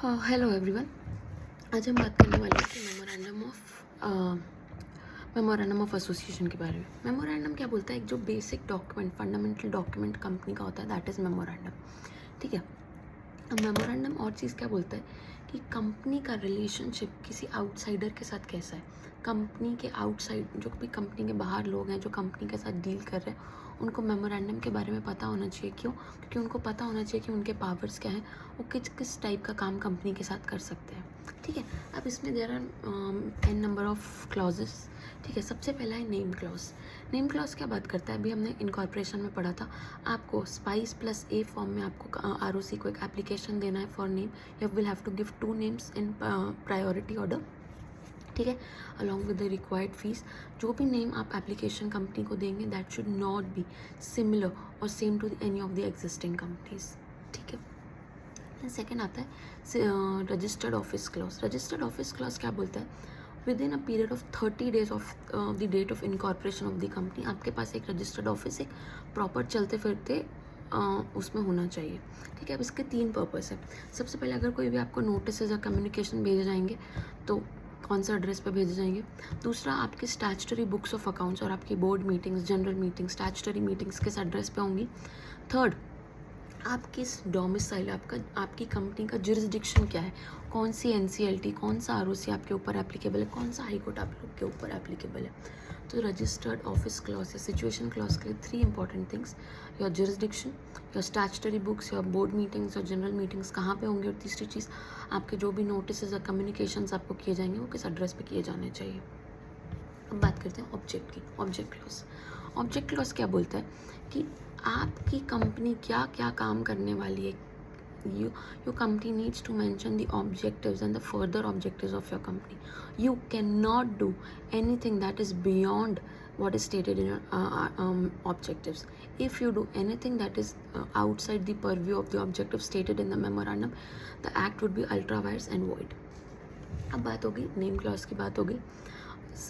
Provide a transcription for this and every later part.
Hello everyone. आज हम बात करने वाले हैं कि मेमोरेंडम ऑफ एसोसिएशन के बारे में। मेमोरेंडम क्या बोलता है? एक जो basic document, fundamental document company का होता है, दैट इज़ मेमोरेंडम। ठीक है। अब मेमोरेंडम और चीज़ क्या बोलता है कि कंपनी का रिलेशनशिप किसी आउटसाइडर के साथ कैसा है। कंपनी के आउटसाइड, जो भी कंपनी के बाहर लोग हैं जो कंपनी के साथ डील कर रहे हैं, उनको मेमोरेंडम के बारे में पता होना चाहिए। क्यों? क्योंकि उनको पता होना चाहिए कि उनके पावर्स क्या हैं, वो किस किस टाइप का काम कंपनी के साथ कर सकते हैं। ठीक है। अब इसमें there are n number of clauses. ठीक है। सबसे पहला है नेम क्लॉज। नेम क्लॉज क्या बात करता है? अभी हमने इनकॉर्पोरेशन में पढ़ा था, आपको स्पाइस प्लस ए फॉर्म में आपको आरओसी को एक एप्लीकेशन देना है for name. You will have to give 2 names in priority order. ठीक है। Along with the required fees. जो भी नेम आप एप्लीकेशन कंपनी को देंगे, that should not be similar और same to any of the existing companies. ठीक है। सेकेंड आता है registered office clause. Registered office clause क्या बोलता है? Within a period of 30 days of the date of incorporation of the company, आपके पास एक रजिस्टर्ड ऑफिस, एक प्रॉपर चलते फिरते उसमें होना चाहिए। ठीक है। अब इसके 3 पर्पस है। सबसे पहले, अगर कोई भी आपको नोटिस या कम्युनिकेशन भेजे जाएंगे तो कौन सा एड्रेस पर भेजे जाएंगे। दूसरा, आपके स्टैट्यूटरी बुक्स ऑफ अकाउंट्स और आपकी board meetings, general meetings, statutory meetings किस एड्रेस पे होंगी। थर्ड, आप किस डोमिसाइल, आपकी कंपनी का जुरिसडिक्शन क्या है, कौन सी एनसीएलटी, कौन सा आरओसी आपके ऊपर एप्लीकेबल है, कौन सा हाई कोर्ट आपके ऊपर एप्लीकेबल है। तो रजिस्टर्ड ऑफिस क्लॉज या सिचुएशन क्लॉज के लिए 3 important things: your jurisdiction, your statutory books, your board meetings और जनरल मीटिंग्स कहाँ पे होंगे, और तीसरी चीज़, आपके जो भी नोटिस या कम्युनिकेशंस आपको किए जाएंगे वो किस एड्रेस पे किए जाने चाहिए। अब बात करते हैं ऑब्जेक्ट की। Object clause. ऑब्जेक्ट क्लॉज क्या बोलता है कि आपकी कंपनी क्या क्या काम करने वाली है। your company needs to mention the objectives and the further objectives of your company. You cannot do anything that is beyond what is stated in your objectives. If you do anything that is outside the purview of the objective stated in the memorandum, the act would be ultra vires and void. अब बात होगी name clause की, बात होगी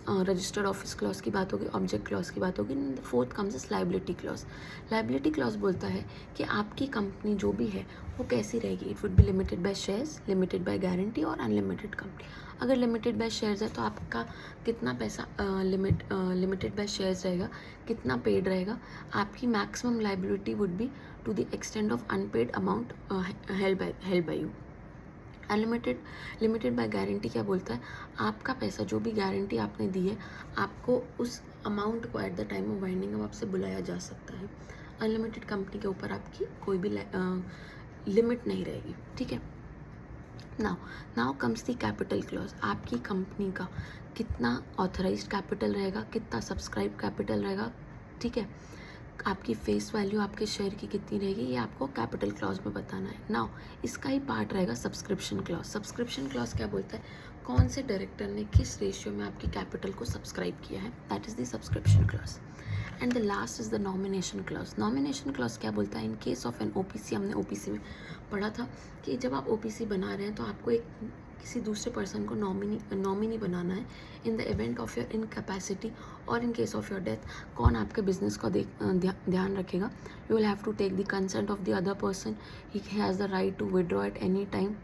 registered office clause की, बात होगी object clause की, बात होगी। Fourth comes is liability clause. Liability clause बोलता है कि आपकी कंपनी जो भी है वो कैसी रहेगी। It would be limited by shares, limited by guarantee और अनलिमिटेड कंपनी। अगर लिमिटेड बाय शेयर्स है तो आपका कितना पैसा लिमिटेड बाय शेयर्स रहेगा, कितना पेड रहेगा। आपकी maximum liability would be to the extent of unpaid amount held by you. Unlimited limited by guarantee क्या बोलता है? आपका पैसा, जो भी गारंटी आपने दी है, आपको उस अमाउंट को at the time of winding up आपसे बुलाया जा सकता है। अनलिमिटेड कंपनी के ऊपर आपकी कोई भी लिमिट नहीं रहेगी। ठीक है। Now comes the capital clause. आपकी कंपनी का कितना ऑथराइज्ड कैपिटल रहेगा, कितना सब्सक्राइब कैपिटल रहेगा। ठीक है। आपकी फेस वैल्यू आपके शेयर की कितनी रहेगी, ये आपको कैपिटल क्लॉज में बताना है। नाउ इसका ही पार्ट रहेगा सब्सक्रिप्शन क्लॉज। सब्सक्रिप्शन क्लॉज क्या बोलता है? कौन से डायरेक्टर ने किस रेशियो में आपकी कैपिटल को सब्सक्राइब किया है, that is the subscription clause. And the last is the nomination clause. Nomination clause क्या बोलता है? इन केस ऑफ एन ओपीसी, हमने ओपीसी में पढ़ा था कि जब आप ओपीसी बना रहे हैं तो आपको एक किसी दूसरे पर्सन को नॉमिनी बनाना है। In the event of your incapacity और in case of your death, कौन आपके बिजनेस का ध्यान रखेगा। You will have to take the consent of the other person, he has the right to withdraw at any time.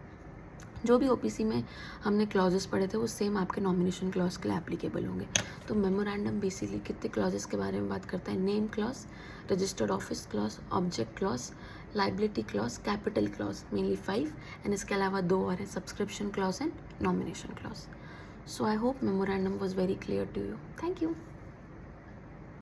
जो भी OPC में हमने क्लॉजेस पढ़े थे वो सेम आपके नॉमिनेशन क्लॉज के लिए एप्लीकेबल होंगे। तो मेमोरेंडम बेसिकली कितने क्लॉजेस के बारे में बात करता है? Name clause, registered office clause, object clause, liability clause, capital clause, mainly 5, and इसके अलावा 2 और हैं, subscription clause and nomination clause. So I hope memorandum was very clear to you. Thank you.